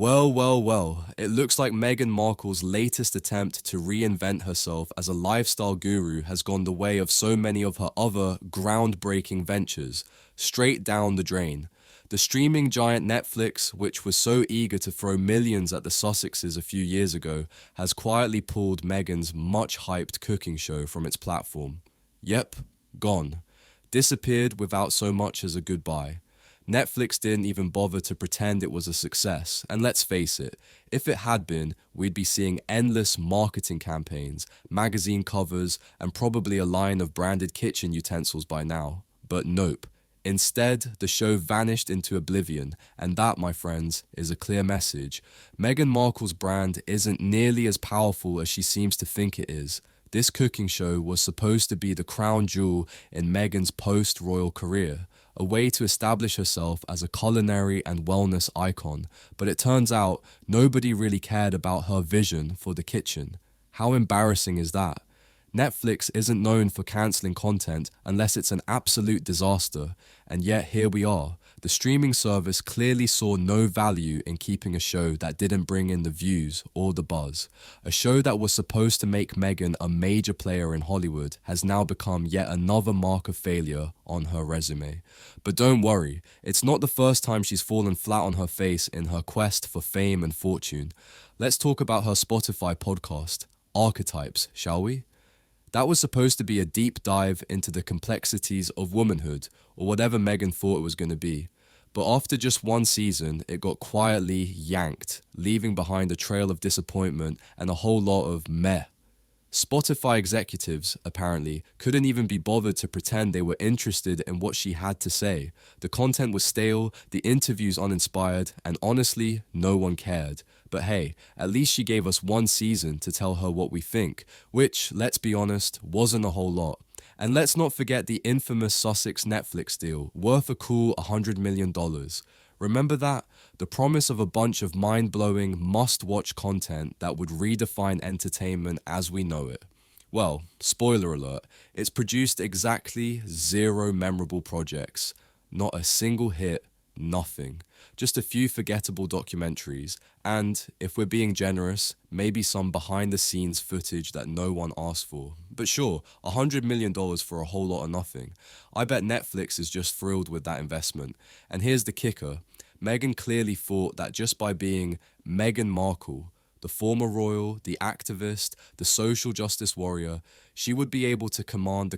Well, it looks like Meghan Markle's latest attempt to reinvent herself as a lifestyle guru has gone the way of so many of her other groundbreaking ventures, straight down the drain. The streaming giant Netflix, which was so eager to throw millions at the Sussexes a few years ago, has quietly pulled Meghan's much-hyped cooking show from its platform. Yep, gone. Disappeared without so much as a goodbye. Netflix didn't even bother to pretend it was a success, and let's face it, if it had been, we'd be seeing endless marketing campaigns, magazine covers, and probably a line of branded kitchen utensils by now. But nope. Instead, the show vanished into oblivion, and that, my friends, is a clear message. Meghan Markle's brand isn't nearly as powerful as she seems to think it is. This cooking show was supposed to be the crown jewel in Meghan's post-royal career, a way to establish herself as a culinary and wellness icon, but it turns out nobody really cared about her vision for the kitchen. How embarrassing is that? Netflix isn't known for cancelling content unless it's an absolute disaster, and yet here we are. The streaming service clearly saw no value in keeping a show that didn't bring in the views or the buzz. A show that was supposed to make Meghan a major player in Hollywood has now become yet another mark of failure on her resume. But don't worry, it's not the first time she's fallen flat on her face in her quest for fame and fortune. Let's talk about her Spotify podcast, Archetypes, shall we? That was supposed to be a deep dive into the complexities of womanhood, or whatever Meghan thought it was going to be. But after just one season, it got quietly yanked, leaving behind a trail of disappointment and a whole lot of meh. Spotify executives, apparently, couldn't even be bothered to pretend they were interested in what she had to say. The content was stale, the interviews uninspired, and honestly, no one cared. But hey, at least she gave us one season to tell her what we think, which, let's be honest, wasn't a whole lot. And let's not forget the infamous Sussex Netflix deal, worth a cool $100 million. Remember that? The promise of a bunch of mind-blowing, must-watch content that would redefine entertainment as we know it. Well, spoiler alert, it's produced exactly 0 memorable projects. Not a single hit, nothing. Just a few forgettable documentaries, and, if we're being generous, maybe some behind-the-scenes footage that no one asked for. But sure, $100 million for a whole lot of nothing. I bet Netflix is just thrilled with that investment. And here's the kicker. Meghan clearly thought that just by being Meghan Markle, the former royal, the activist, the social justice warrior, she would be able to command the